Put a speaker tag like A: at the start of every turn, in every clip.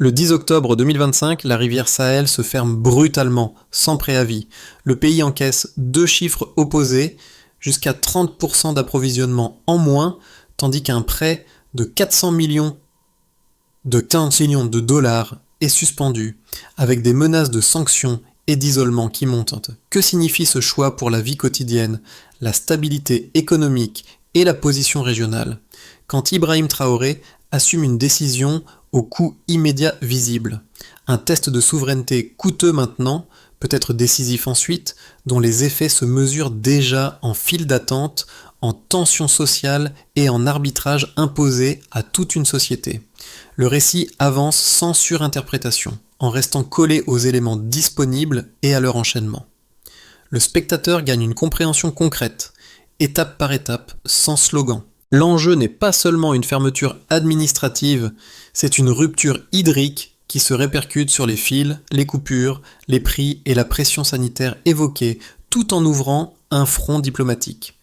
A: Le 10 octobre 2025, la rivière Sahel se ferme brutalement, sans préavis. Le pays encaisse deux chiffres opposés, jusqu'à 30% d'approvisionnement en moins, tandis qu'un prêt de 400 millions de dollars est suspendu, avec des menaces de sanctions et d'isolement qui montent. Que signifie ce choix pour la vie quotidienne, la stabilité économique et la position régionale, quand Ibrahim Traoré assume une décision au coût immédiat visible? Un test de souveraineté coûteux maintenant, peut-être décisif ensuite, dont les effets se mesurent déjà en file d'attente, en tension sociale et en arbitrage imposé à toute une société. Le récit avance sans surinterprétation, en restant collé aux éléments disponibles et à leur enchaînement. Le spectateur gagne une compréhension concrète, étape par étape, sans slogan. L'enjeu n'est pas seulement une fermeture administrative, c'est une rupture hydrique qui se répercute sur les fils, les coupures, les prix et la pression sanitaire évoquée, tout en ouvrant un front diplomatique.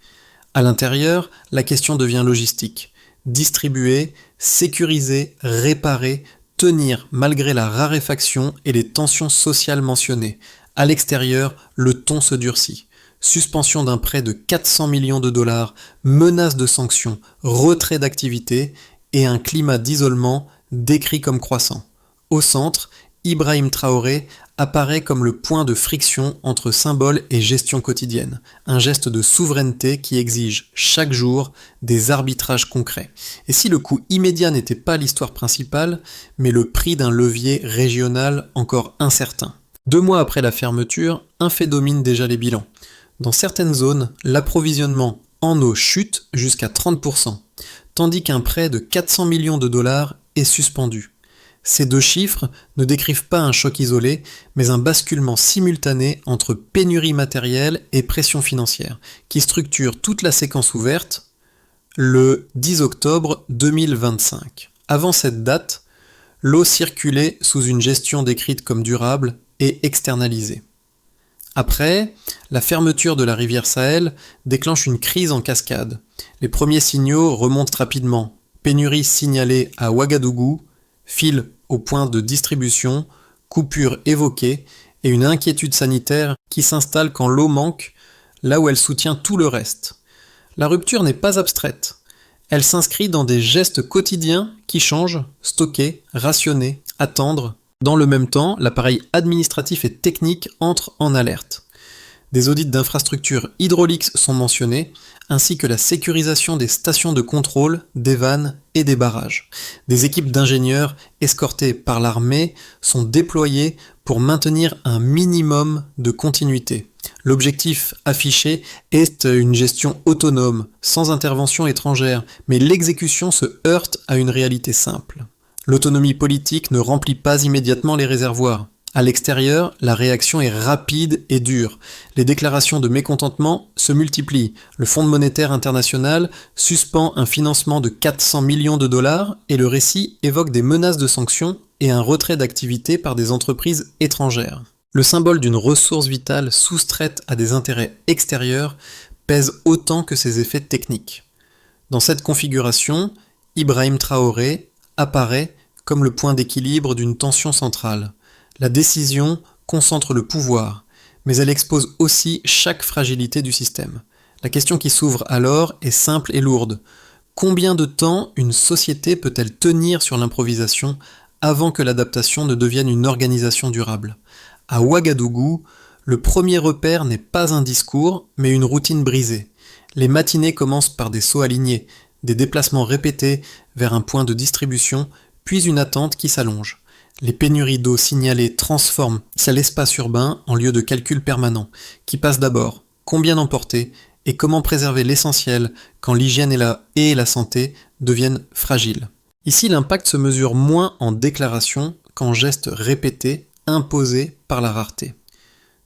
A: À l'intérieur, la question devient logistique. Distribuer, sécuriser, réparer, tenir malgré la raréfaction et les tensions sociales mentionnées. À l'extérieur, le ton se durcit. Suspension d'un prêt de 400 millions de dollars, menace de sanctions, retrait d'activité et un climat d'isolement décrit comme croissant. Au centre, Ibrahim Traoré apparaît comme le point de friction entre symbole et gestion quotidienne, un geste de souveraineté qui exige chaque jour des arbitrages concrets. Et si le coût immédiat n'était pas l'histoire principale, mais le prix d'un levier régional encore incertain. 2 mois après la fermeture, un fait domine déjà les bilans. Dans certaines zones, l'approvisionnement en eau chute jusqu'à 30%, tandis qu'un prêt de 400 millions de dollars est suspendu. Ces deux chiffres ne décrivent pas un choc isolé, mais un basculement simultané entre pénurie matérielle et pression financière, qui structure toute la séquence ouverte le 10 octobre 2025. Avant cette date, l'eau circulait sous une gestion décrite comme durable et externalisée. Après, la fermeture de la rivière Sahel déclenche une crise en cascade. Les premiers signaux remontent rapidement. Pénurie signalée à Ouagadougou, fil au point de distribution, coupure évoquée et une inquiétude sanitaire qui s'installe quand l'eau manque, là où elle soutient tout le reste. La rupture n'est pas abstraite. Elle s'inscrit dans des gestes quotidiens qui changent, stocker, rationner, attendre. Dans le même temps, l'appareil administratif et technique entre en alerte. Des audits d'infrastructures hydrauliques sont mentionnés, ainsi que la sécurisation des stations de contrôle, des vannes et des barrages. Des équipes d'ingénieurs escortées par l'armée sont déployées pour maintenir un minimum de continuité. L'objectif affiché est une gestion autonome, sans intervention étrangère, mais l'exécution se heurte à une réalité simple. L'autonomie politique ne remplit pas immédiatement les réservoirs. À l'extérieur, la réaction est rapide et dure. Les déclarations de mécontentement se multiplient. Le Fonds monétaire international suspend un financement de 400 millions de dollars et le récit évoque des menaces de sanctions et un retrait d'activité par des entreprises étrangères. Le symbole d'une ressource vitale soustraite à des intérêts extérieurs pèse autant que ses effets techniques. Dans cette configuration, Ibrahim Traoré apparaît comme le point d'équilibre d'une tension centrale. La décision concentre le pouvoir, mais elle expose aussi chaque fragilité du système. La question qui s'ouvre alors est simple et lourde. Combien de temps une société peut-elle tenir sur l'improvisation avant que l'adaptation ne devienne une organisation durable? À Ouagadougou, le premier repère n'est pas un discours, mais une routine brisée. Les matinées commencent par des sauts alignés, des déplacements répétés vers un point de distribution, puis une attente qui s'allonge. Les pénuries d'eau signalées transforment l'espace urbain en lieu de calcul permanent. Qui passe d'abord? Combien emporter? Et comment préserver l'essentiel quand l'hygiène et la santé deviennent fragiles? Ici, l'impact se mesure moins en déclaration qu'en gestes répétés, imposés par la rareté.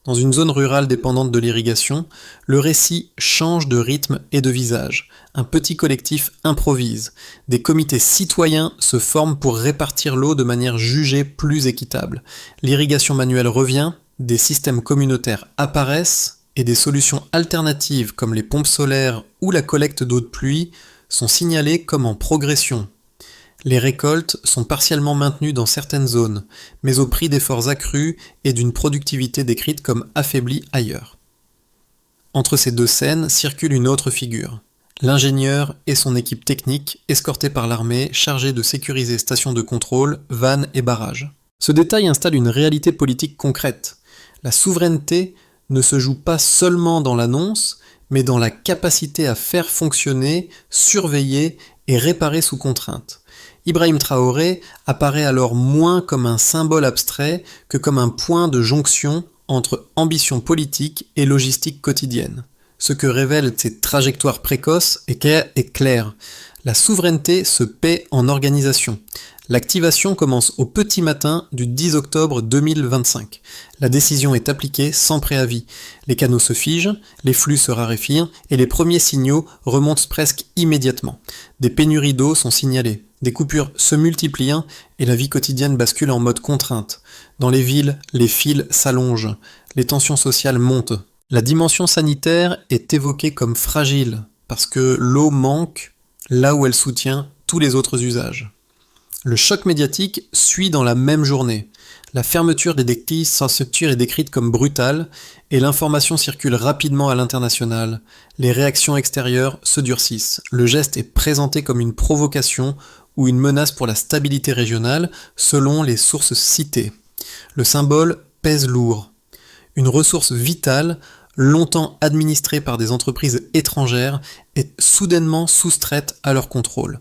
A: Dans une zone rurale dépendante de l'irrigation, le récit change de rythme et de visage. Un petit collectif improvise. Des comités citoyens se forment pour répartir l'eau de manière jugée plus équitable. L'irrigation manuelle revient, des systèmes communautaires apparaissent et des solutions alternatives comme les pompes solaires ou la collecte d'eau de pluie sont signalées comme en progression. Les récoltes sont partiellement maintenues dans certaines zones, mais au prix d'efforts accrus et d'une productivité décrite comme affaiblie ailleurs. Entre ces deux scènes circule une autre figure. L'ingénieur et son équipe technique, escortés par l'armée, chargés de sécuriser stations de contrôle, vannes et barrages. Ce détail installe une réalité politique concrète. La souveraineté ne se joue pas seulement dans l'annonce, mais dans la capacité à faire fonctionner, surveiller et réparer sous contrainte. Ibrahim Traoré apparaît alors moins comme un symbole abstrait que comme un point de jonction entre ambition politique et logistique quotidienne. Ce que révèlent ces trajectoires précoces est clair. La souveraineté se paie en organisation. L'activation commence au petit matin du 10 octobre 2025. La décision est appliquée sans préavis. Les canaux se figent, les flux se raréfient et les premiers signaux remontent presque immédiatement. Des pénuries d'eau sont signalées, des coupures se multiplient et la vie quotidienne bascule en mode contrainte. Dans les villes, les fils s'allongent, les tensions sociales montent. La dimension sanitaire est évoquée comme fragile parce que l'eau manque là où elle soutient tous les autres usages. Le choc médiatique suit dans la même journée. La fermeture des églises sans structure est décrite comme brutale et l'information circule rapidement à l'international. Les réactions extérieures se durcissent. Le geste est présenté comme une provocation ou une menace pour la stabilité régionale selon les sources citées. Le symbole pèse lourd. Une ressource vitale, longtemps administrée par des entreprises étrangères, est soudainement soustraite à leur contrôle.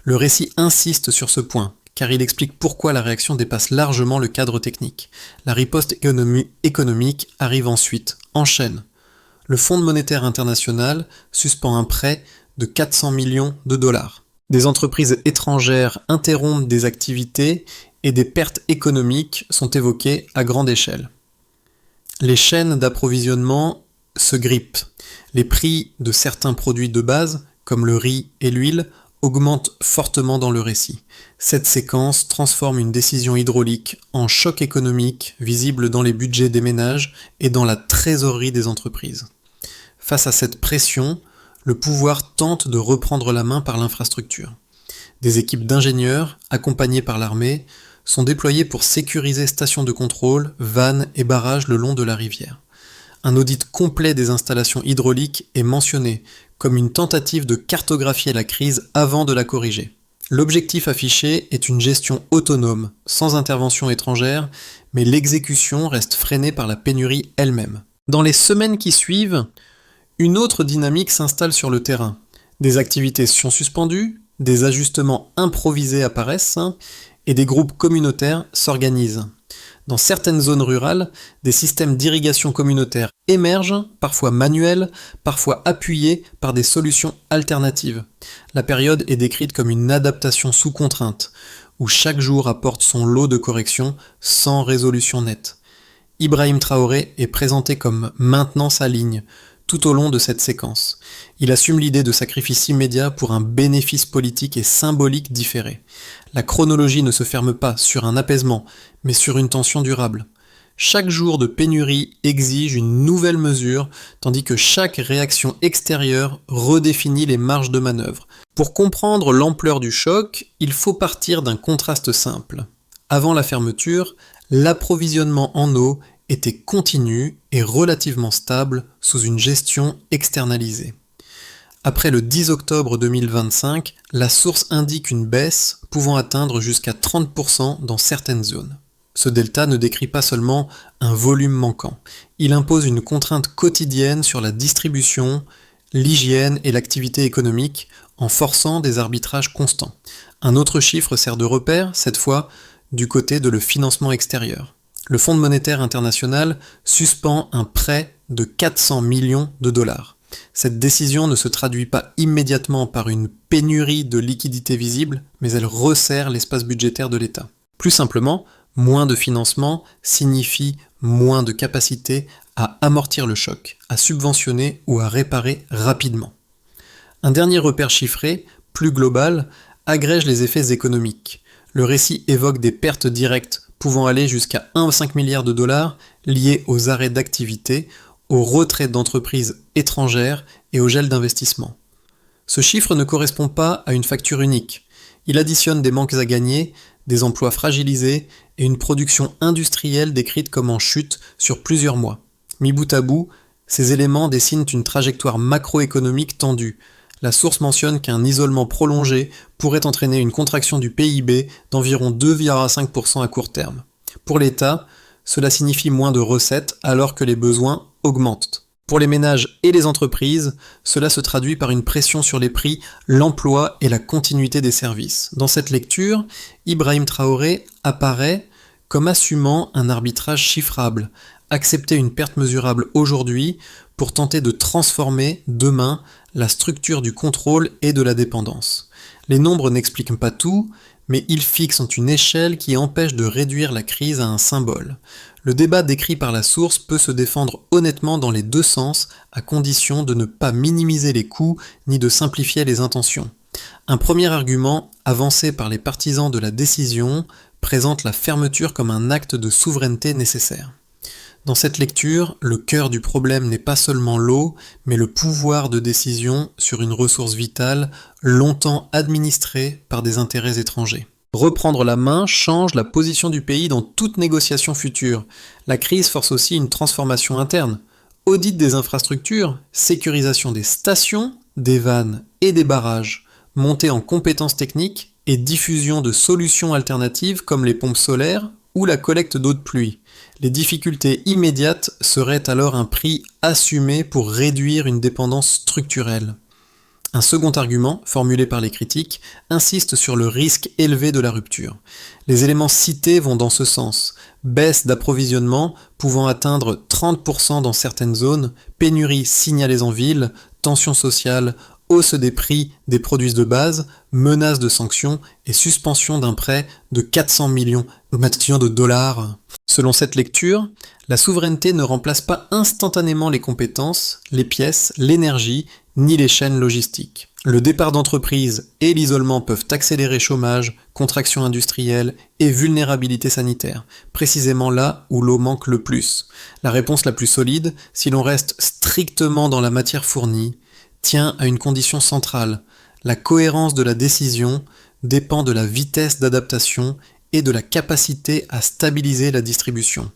A: Le récit insiste sur ce point, car il explique pourquoi la réaction dépasse largement le cadre technique. La riposte économique arrive ensuite, en chaîne. Le Fonds monétaire international suspend un prêt de 400 millions de dollars. Des entreprises étrangères interrompent des activités et des pertes économiques sont évoquées à grande échelle. Les chaînes d'approvisionnement se grippent. Les prix de certains produits de base, comme le riz et l'huile, augmentent fortement dans le récit. Cette séquence transforme une décision hydraulique en choc économique visible dans les budgets des ménages et dans la trésorerie des entreprises. Face à cette pression, le pouvoir tente de reprendre la main par l'infrastructure. Des équipes d'ingénieurs, accompagnées par l'armée, sont déployés pour sécuriser stations de contrôle, vannes et barrages le long de la rivière. Un audit complet des installations hydrauliques est mentionné, comme une tentative de cartographier la crise avant de la corriger. L'objectif affiché est une gestion autonome, sans intervention étrangère, mais l'exécution reste freinée par la pénurie elle-même. Dans les semaines qui suivent, une autre dynamique s'installe sur le terrain. Des activités sont suspendues, des ajustements improvisés apparaissent, et des groupes communautaires s'organisent. Dans certaines zones rurales, des systèmes d'irrigation communautaire émergent, parfois manuels, parfois appuyés par des solutions alternatives. La période est décrite comme une adaptation sous contrainte, où chaque jour apporte son lot de corrections sans résolution nette. Ibrahim Traoré est présenté comme maintenant sa ligne, tout au long de cette séquence. Il assume l'idée de sacrifice immédiat pour un bénéfice politique et symbolique différé. La chronologie ne se ferme pas sur un apaisement, mais sur une tension durable. Chaque jour de pénurie exige une nouvelle mesure, tandis que chaque réaction extérieure redéfinit les marges de manœuvre. Pour comprendre l'ampleur du choc, il faut partir d'un contraste simple. Avant la fermeture, l'approvisionnement en eau était continu et relativement stable sous une gestion externalisée. Après le 10 octobre 2025, la source indique une baisse pouvant atteindre jusqu'à 30% dans certaines zones. Ce delta ne décrit pas seulement un volume manquant, il impose une contrainte quotidienne sur la distribution, l'hygiène et l'activité économique en forçant des arbitrages constants. Un autre chiffre sert de repère, cette fois, du côté de le financement extérieur. Le Fonds monétaire international suspend un prêt de 400 millions de dollars. Cette décision ne se traduit pas immédiatement par une pénurie de liquidités visible, mais elle resserre l'espace budgétaire de l'État. Plus simplement, moins de financement signifie moins de capacité à amortir le choc, à subventionner ou à réparer rapidement. Un dernier repère chiffré, plus global, agrège les effets économiques. Le récit évoque des pertes directes pouvant aller jusqu'à 1,5 milliard de dollars liés aux arrêts d'activité, au retrait d'entreprises étrangères et au gel d'investissement. Ce chiffre ne correspond pas à une facture unique. Il additionne des manques à gagner, des emplois fragilisés et une production industrielle décrite comme en chute sur plusieurs mois. Mis bout à bout, ces éléments dessinent une trajectoire macroéconomique tendue. La source mentionne qu'un isolement prolongé pourrait entraîner une contraction du PIB d'environ 2,5% à court terme. Pour l'État, cela signifie moins de recettes alors que les besoins augmentent. Pour les ménages et les entreprises, cela se traduit par une pression sur les prix, l'emploi et la continuité des services. Dans cette lecture, Ibrahim Traoré apparaît comme assumant un arbitrage chiffrable, accepter une perte mesurable aujourd'hui pour tenter de transformer demain la structure du contrôle et de la dépendance. Les nombres n'expliquent pas tout, mais ils fixent une échelle qui empêche de réduire la crise à un symbole. Le débat décrit par la source peut se défendre honnêtement dans les deux sens, à condition de ne pas minimiser les coûts ni de simplifier les intentions. Un premier argument, avancé par les partisans de la décision, présente la fermeture comme un acte de souveraineté nécessaire. Dans cette lecture, le cœur du problème n'est pas seulement l'eau, mais le pouvoir de décision sur une ressource vitale longtemps administrée par des intérêts étrangers. Reprendre la main change la position du pays dans toute négociation future. La crise force aussi une transformation interne. Audit des infrastructures, sécurisation des stations, des vannes et des barrages, montée en compétences techniques et diffusion de solutions alternatives comme les pompes solaires ou la collecte d'eau de pluie. Les difficultés immédiates seraient alors un prix assumé pour réduire une dépendance structurelle. Un second argument, formulé par les critiques, insiste sur le risque élevé de la rupture. Les éléments cités vont dans ce sens. Baisse d'approvisionnement pouvant atteindre 30% dans certaines zones, pénurie signalée en ville, tensions sociales, hausse des prix des produits de base, menace de sanctions et suspension d'un prêt de 400 millions de dollars. Selon cette lecture, la souveraineté ne remplace pas instantanément les compétences, les pièces, l'énergie, ni les chaînes logistiques. Le départ d'entreprises et l'isolement peuvent accélérer chômage, contraction industrielle et vulnérabilité sanitaire, précisément là où l'eau manque le plus. La réponse la plus solide, si l'on reste strictement dans la matière fournie, tient à une condition centrale. La cohérence de la décision dépend de la vitesse d'adaptation et de la capacité à stabiliser la distribution.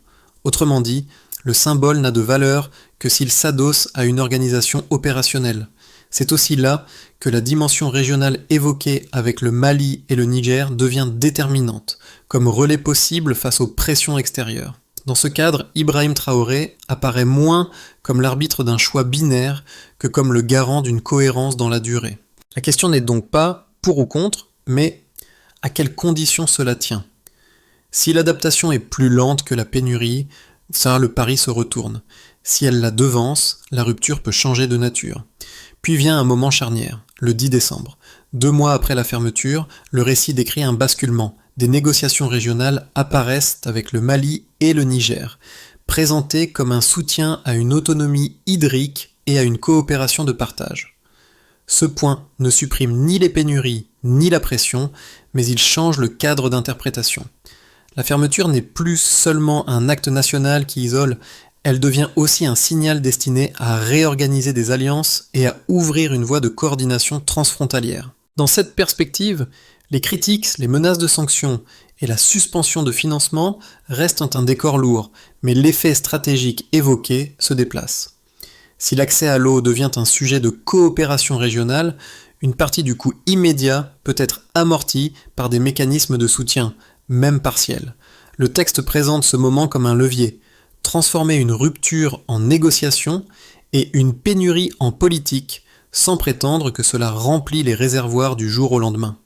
A: Autrement dit, le symbole n'a de valeur que s'il s'adosse à une organisation opérationnelle. C'est aussi là que la dimension régionale évoquée avec le Mali et le Niger devient déterminante, comme relais possible face aux pressions extérieures. Dans ce cadre, Ibrahim Traoré apparaît moins comme l'arbitre d'un choix binaire que comme le garant d'une cohérence dans la durée. La question n'est donc pas pour ou contre, mais à quelles conditions cela tient. Si l'adaptation est plus lente que la pénurie, ça, le pari se retourne. Si elle la devance, la rupture peut changer de nature. Puis vient un moment charnière, le 10 décembre. 2 mois après la fermeture, le récit décrit un basculement. Des négociations régionales apparaissent avec le Mali et le Niger, présentées comme un soutien à une autonomie hydrique et à une coopération de partage. Ce point ne supprime ni les pénuries ni la pression, mais il change le cadre d'interprétation. La fermeture n'est plus seulement un acte national qui isole, elle devient aussi un signal destiné à réorganiser des alliances et à ouvrir une voie de coordination transfrontalière. Dans cette perspective, les critiques, les menaces de sanctions et la suspension de financement restent un décor lourd, mais l'effet stratégique évoqué se déplace. Si l'accès à l'eau devient un sujet de coopération régionale, une partie du coût immédiat peut être amortie par des mécanismes de soutien, même partiels. Le texte présente ce moment comme un levier, transformer une rupture en négociation et une pénurie en politique, sans prétendre que cela remplit les réservoirs du jour au lendemain.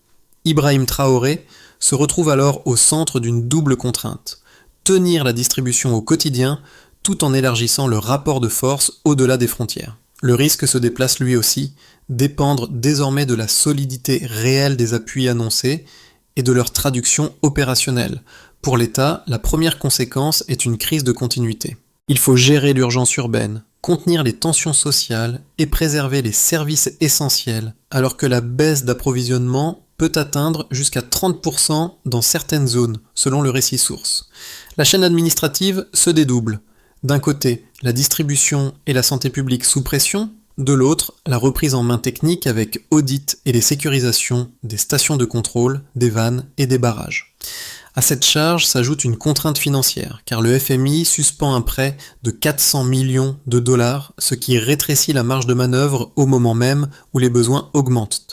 A: Ibrahim Traoré se retrouve alors au centre d'une double contrainte, tenir la distribution au quotidien tout en élargissant le rapport de force au-delà des frontières. Le risque se déplace lui aussi, dépendre désormais de la solidité réelle des appuis annoncés et de leur traduction opérationnelle. Pour l'État, la première conséquence est une crise de continuité. Il faut gérer l'urgence urbaine, contenir les tensions sociales et préserver les services essentiels, alors que la baisse d'approvisionnement peut atteindre jusqu'à 30% dans certaines zones, selon le récit source. La chaîne administrative se dédouble. D'un côté, la distribution et la santé publique sous pression, De l'autre, la reprise en main technique avec audit et les sécurisations des stations de contrôle, des vannes et des barrages. À cette charge s'ajoute une contrainte financière, car le FMI suspend un prêt de 400 millions de dollars, ce qui rétrécit la marge de manœuvre au moment même où les besoins augmentent.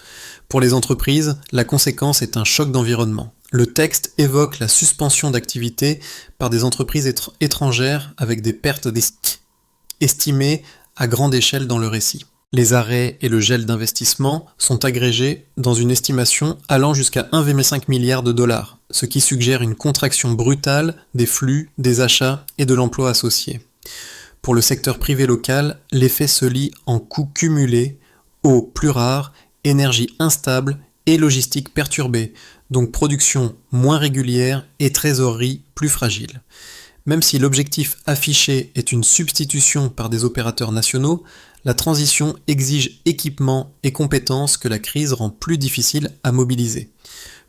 A: Pour les entreprises, la conséquence est un choc d'environnement. Le texte évoque la suspension d'activité par des entreprises étrangères avec des pertes estimées à grande échelle dans le récit. Les arrêts et le gel d'investissement sont agrégés dans une estimation allant jusqu'à 1,5 milliard de dollars, ce qui suggère une contraction brutale des flux, des achats et de l'emploi associé. Pour le secteur privé local, l'effet se lit en coûts cumulés, eau plus rare, énergie instable et logistique perturbée, donc production moins régulière et trésorerie plus fragile. Même si l'objectif affiché est une substitution par des opérateurs nationaux, la transition exige équipements et compétences que la crise rend plus difficile à mobiliser.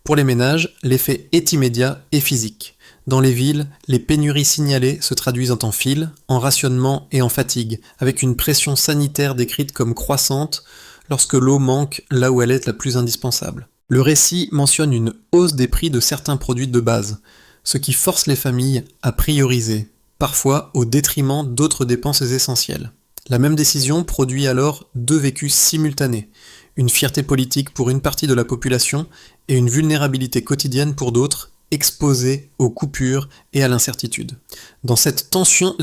A: Pour les ménages, l'effet est immédiat et physique. Dans les villes, les pénuries signalées se traduisent en temps fil, en rationnement et en fatigue, avec une pression sanitaire décrite comme croissante lorsque l'eau manque là où elle est la plus indispensable. Le récit mentionne une hausse des prix de certains produits de base, ce qui force les familles à prioriser, parfois au détriment d'autres dépenses essentielles. La même décision produit alors deux vécus simultanés, une fierté politique pour une partie de la population et une vulnérabilité quotidienne pour d'autres, exposés aux coupures et à l'incertitude. Dans ces tensions,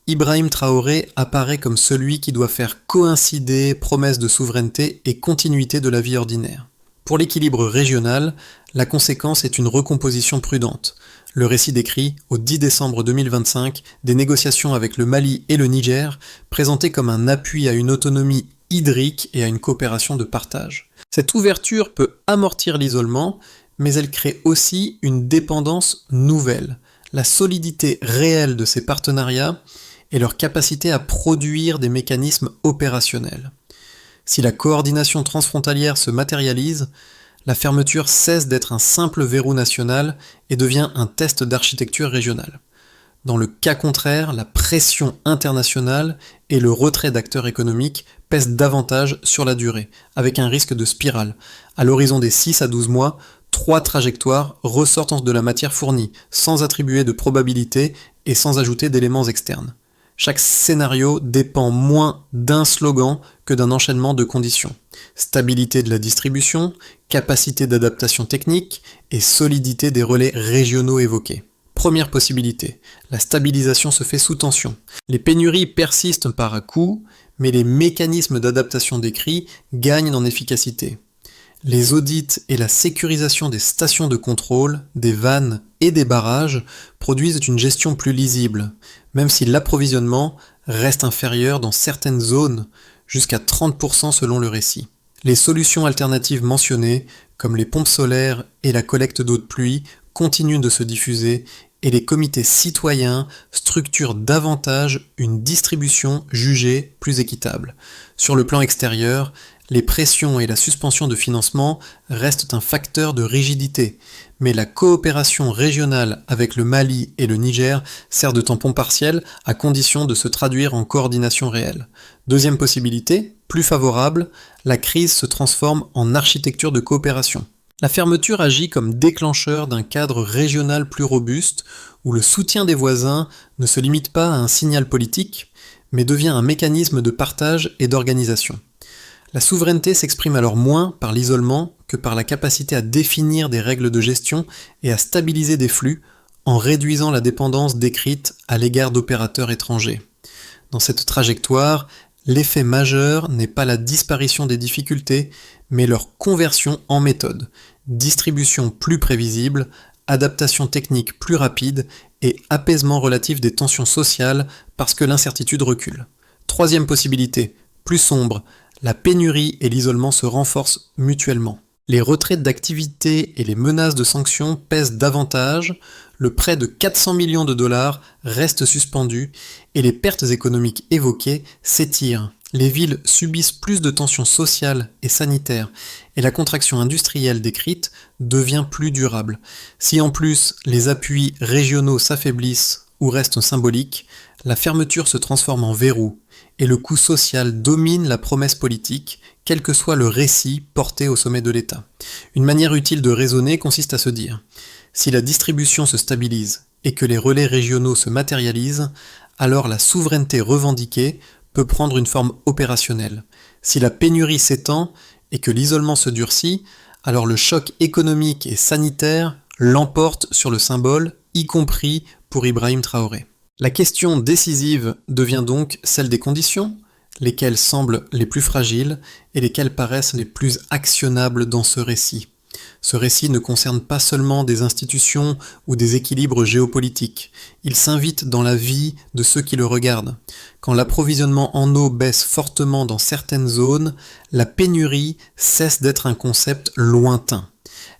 A: Ibrahim Traoré apparaît comme celui qui doit faire coïncider promesses de souveraineté et continuité de la vie ordinaire. Pour l'équilibre régional, la conséquence est une recomposition prudente. Le récit décrit, au 10 décembre 2025, des négociations avec le Mali et le Niger, présentées comme un appui à une autonomie hydrique et à une coopération de partage. Cette ouverture peut amortir l'isolement, mais elle crée aussi une dépendance nouvelle. La solidité réelle de ces partenariats et leur capacité à produire des mécanismes opérationnels. Si la coordination transfrontalière se matérialise, la fermeture cesse d'être un simple verrou national et devient un test d'architecture régionale. Dans le cas contraire, la pression internationale et le retrait d'acteurs économiques pèsent davantage sur la durée, avec un risque de spirale. À l'horizon des 6 à 12 mois, 3 trajectoires ressortent de la matière fournie, sans attribuer de probabilité et sans ajouter d'éléments externes. Chaque scénario dépend moins d'un slogan que d'un enchaînement de conditions. Stabilité de la distribution, capacité d'adaptation technique et solidité des relais régionaux évoqués. Première possibilité, la stabilisation se fait sous tension. Les pénuries persistent par à-coups, mais les mécanismes d'adaptation décrits gagnent en efficacité. Les audits et la sécurisation des stations de contrôle, des vannes et des barrages produisent une gestion plus lisible, même si l'approvisionnement reste inférieur dans certaines zones, jusqu'à 30% selon le récit. Les solutions alternatives mentionnées, comme les pompes solaires et la collecte d'eau de pluie, continuent de se diffuser et les comités citoyens structurent davantage une distribution jugée plus équitable. Sur le plan extérieur, les pressions et la suspension de financement restent un facteur de rigidité, mais la coopération régionale avec le Mali et le Niger sert de tampon partiel à condition de se traduire en coordination réelle. Deuxième possibilité, plus favorable, la crise se transforme en architecture de coopération. La fermeture agit comme déclencheur d'un cadre régional plus robuste où le soutien des voisins ne se limite pas à un signal politique, mais devient un mécanisme de partage et d'organisation. La souveraineté s'exprime alors moins par l'isolement que par la capacité à définir des règles de gestion et à stabiliser des flux en réduisant la dépendance décrite à l'égard d'opérateurs étrangers. Dans cette trajectoire, l'effet majeur n'est pas la disparition des difficultés, mais leur conversion en méthode, distribution plus prévisible, adaptation technique plus rapide et apaisement relatif des tensions sociales parce que l'incertitude recule. Troisième possibilité, plus sombre, la pénurie et l'isolement se renforcent mutuellement. Les retraits d'activité et les menaces de sanctions pèsent davantage, le prêt de 400 millions de dollars reste suspendu et les pertes économiques évoquées s'étirent. Les villes subissent plus de tensions sociales et sanitaires et la contraction industrielle décrite devient plus durable. Si en plus les appuis régionaux s'affaiblissent ou reste symbolique, la fermeture se transforme en verrou, et le coût social domine la promesse politique, quel que soit le récit porté au sommet de l'État. Une manière utile de raisonner consiste à se dire, si la distribution se stabilise et que les relais régionaux se matérialisent, alors la souveraineté revendiquée peut prendre une forme opérationnelle. Si la pénurie s'étend et que l'isolement se durcit, alors le choc économique et sanitaire l'emporte sur le symbole, y compris pour Ibrahim Traoré. La question décisive devient donc celle des conditions, lesquelles semblent les plus fragiles et lesquelles paraissent les plus actionnables dans ce récit. Ce récit ne concerne pas seulement des institutions ou des équilibres géopolitiques, il s'invite dans la vie de ceux qui le regardent. Quand l'approvisionnement en eau baisse fortement dans certaines zones, la pénurie cesse d'être un concept lointain.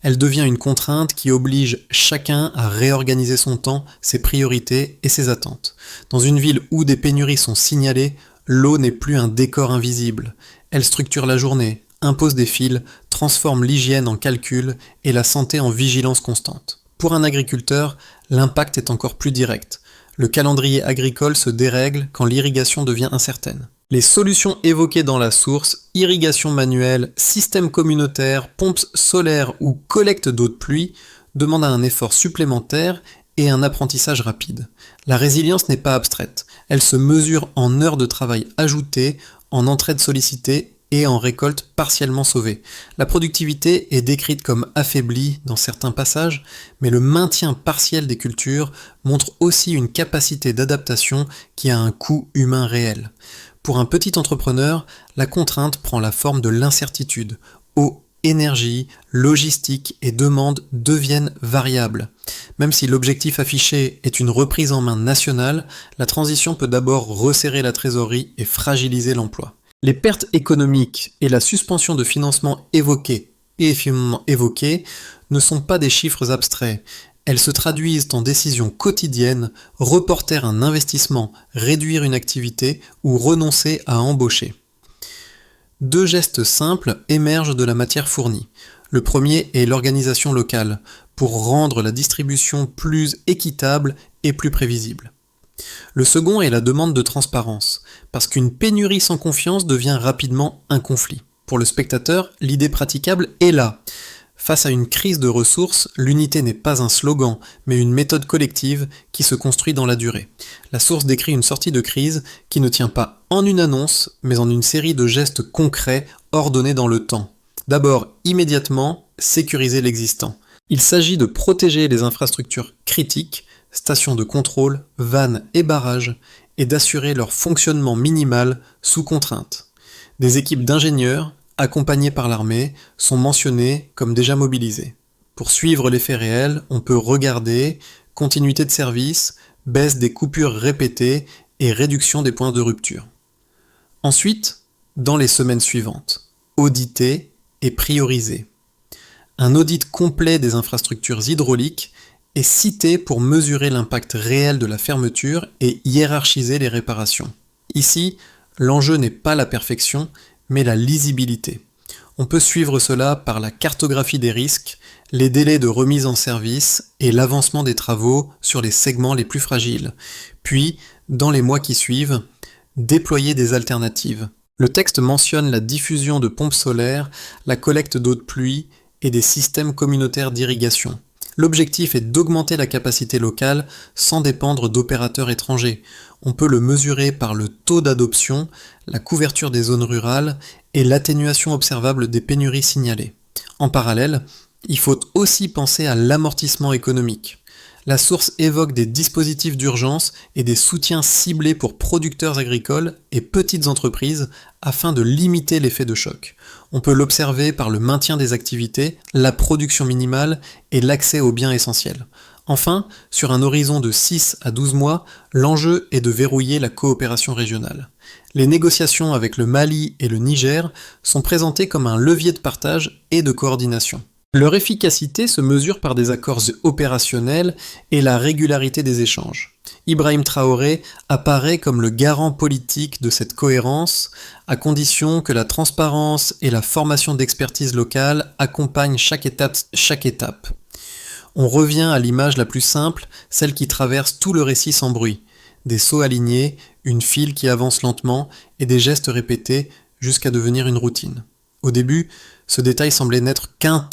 A: Elle devient une contrainte qui oblige chacun à réorganiser son temps, ses priorités et ses attentes. Dans une ville où des pénuries sont signalées, l'eau n'est plus un décor invisible. Elle structure la journée, impose des fils, transforme l'hygiène en calcul et la santé en vigilance constante. Pour un agriculteur, l'impact est encore plus direct. Le calendrier agricole se dérègle quand l'irrigation devient incertaine. Les solutions évoquées dans la source, irrigation manuelle, système communautaire, pompes solaires ou collecte d'eau de pluie, demandent un effort supplémentaire et un apprentissage rapide. La résilience n'est pas abstraite, elle se mesure en heures de travail ajoutées, en entraide sollicitée et en récolte partiellement sauvée. La productivité est décrite comme affaiblie dans certains passages, mais le maintien partiel des cultures montre aussi une capacité d'adaptation qui a un coût humain réel. Pour un petit entrepreneur, la contrainte prend la forme de l'incertitude. Eau, énergie, logistique et demande deviennent variables. Même si l'objectif affiché est une reprise en main nationale, la transition peut d'abord resserrer la trésorerie et fragiliser l'emploi. Les pertes économiques et la suspension de financement évoquées et effectivement évoquées ne sont pas des chiffres abstraits. Elles se traduisent en décisions quotidiennes, reporter un investissement, réduire une activité ou renoncer à embaucher. Deux gestes simples émergent de la matière fournie. Le premier est l'organisation locale, pour rendre la distribution plus équitable et plus prévisible. Le second est la demande de transparence, parce qu'une pénurie sans confiance devient rapidement un conflit. Pour le spectateur, l'idée praticable est là. Face à une crise de ressources, l'unité n'est pas un slogan, mais une méthode collective qui se construit dans la durée. La source décrit une sortie de crise qui ne tient pas en une annonce, mais en une série de gestes concrets ordonnés dans le temps. D'abord, immédiatement, sécuriser l'existant. Il s'agit de protéger les infrastructures critiques, stations de contrôle, vannes et barrages, et d'assurer leur fonctionnement minimal sous contrainte. Des équipes d'ingénieurs, accompagnées par l'armée, sont mentionnées comme déjà mobilisées. Pour suivre les faits réels, on peut regarder continuité de service, baisse des coupures répétées et réduction des points de rupture. Ensuite, dans les semaines suivantes, auditer et prioriser. Un audit complet des infrastructures hydrauliques est cité pour mesurer l'impact réel de la fermeture et hiérarchiser les réparations. Ici, l'enjeu n'est pas la perfection, mais la lisibilité. On peut suivre cela par la cartographie des risques, les délais de remise en service et l'avancement des travaux sur les segments les plus fragiles. Puis, dans les mois qui suivent, déployer des alternatives. Le texte mentionne la diffusion de pompes solaires, la collecte d'eau de pluie et des systèmes communautaires d'irrigation. L'objectif est d'augmenter la capacité locale sans dépendre d'opérateurs étrangers. On peut le mesurer par le taux d'adoption, la couverture des zones rurales et l'atténuation observable des pénuries signalées. En parallèle, il faut aussi penser à l'amortissement économique. La source évoque des dispositifs d'urgence et des soutiens ciblés pour producteurs agricoles et petites entreprises afin de limiter l'effet de choc. On peut l'observer par le maintien des activités, la production minimale et l'accès aux biens essentiels. Enfin, sur un horizon de 6 à 12 mois, l'enjeu est de verrouiller la coopération régionale. Les négociations avec le Mali et le Niger sont présentées comme un levier de partage et de coordination. Leur efficacité se mesure par des accords opérationnels et la régularité des échanges. Ibrahim Traoré apparaît comme le garant politique de cette cohérence, à condition que la transparence et la formation d'expertise locale accompagnent chaque étape. On revient à l'image la plus simple, celle qui traverse tout le récit sans bruit. Des sauts alignés, une file qui avance lentement et des gestes répétés jusqu'à devenir une routine. Au début, ce détail semblait n'être qu'un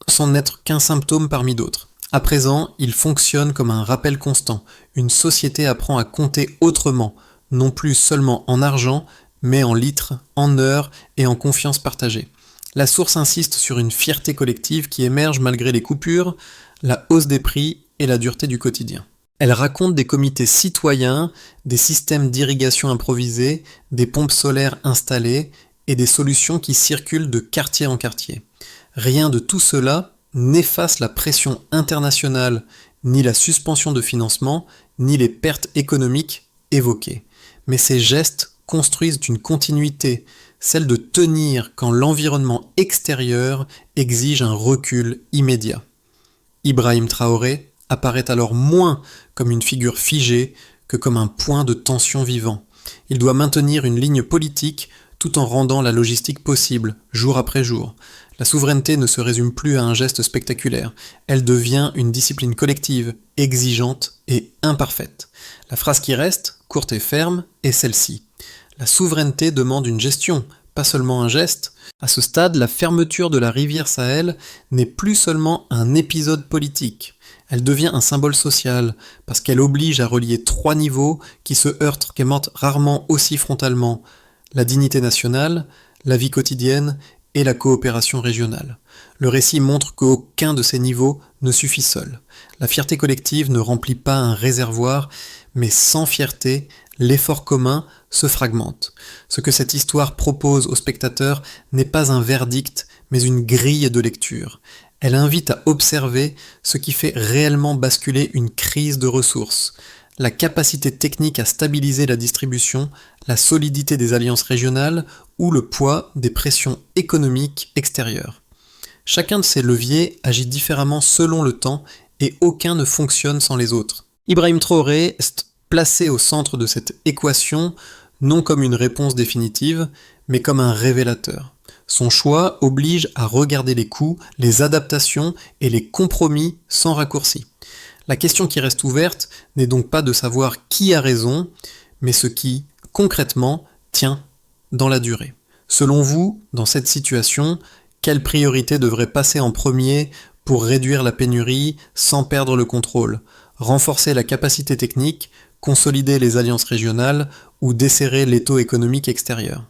A: sans n'être qu'un symptôme parmi d'autres. À présent, il fonctionne comme un rappel constant. Une société apprend à compter autrement, non plus seulement en argent, mais en litres, en heures et en confiance partagée. La source insiste sur une fierté collective qui émerge malgré les coupures, la hausse des prix et la dureté du quotidien. Elle raconte des comités citoyens, des systèmes d'irrigation improvisés, des pompes solaires installées et des solutions qui circulent de quartier en quartier. Rien de tout cela n'efface la pression internationale, ni la suspension de financement, ni les pertes économiques évoquées. Mais ces gestes construisent une continuité, celle de tenir quand l'environnement extérieur exige un recul immédiat. Ibrahim Traoré apparaît alors moins comme une figure figée que comme un point de tension vivant. Il doit maintenir une ligne politique tout en rendant la logistique possible, jour après jour. La souveraineté ne se résume plus à un geste spectaculaire, elle devient une discipline collective, exigeante et imparfaite. La phrase qui reste, courte et ferme, est celle-ci. La souveraineté demande une gestion, pas seulement un geste. À ce stade, la fermeture de la rivière Sahel n'est plus seulement un épisode politique. Elle devient un symbole social, parce qu'elle oblige à relier trois niveaux qui se heurtent, qu'aimentent rarement aussi frontalement: la dignité nationale, la vie quotidienne et la coopération régionale. Le récit montre qu'aucun de ces niveaux ne suffit seul. La fierté collective ne remplit pas un réservoir, mais sans fierté, l'effort commun se fragmente. Ce que cette histoire propose aux spectateurs n'est pas un verdict, mais une grille de lecture. Elle invite à observer ce qui fait réellement basculer une crise de ressources: la capacité technique à stabiliser la distribution, la solidité des alliances régionales ou le poids des pressions économiques extérieures. Chacun de ces leviers agit différemment selon le temps et aucun ne fonctionne sans les autres. Ibrahim Traoré est placé au centre de cette équation, non comme une réponse définitive, mais comme un révélateur. Son choix oblige à regarder les coûts, les adaptations et les compromis sans raccourci. La question qui reste ouverte n'est donc pas de savoir qui a raison, mais ce qui, concrètement, tient dans la durée. Selon vous, dans cette situation, quelle priorité devrait passer en premier pour réduire la pénurie sans perdre le contrôle? Renforcer la capacité technique, consolider les alliances régionales ou desserrer l'étau économique extérieur?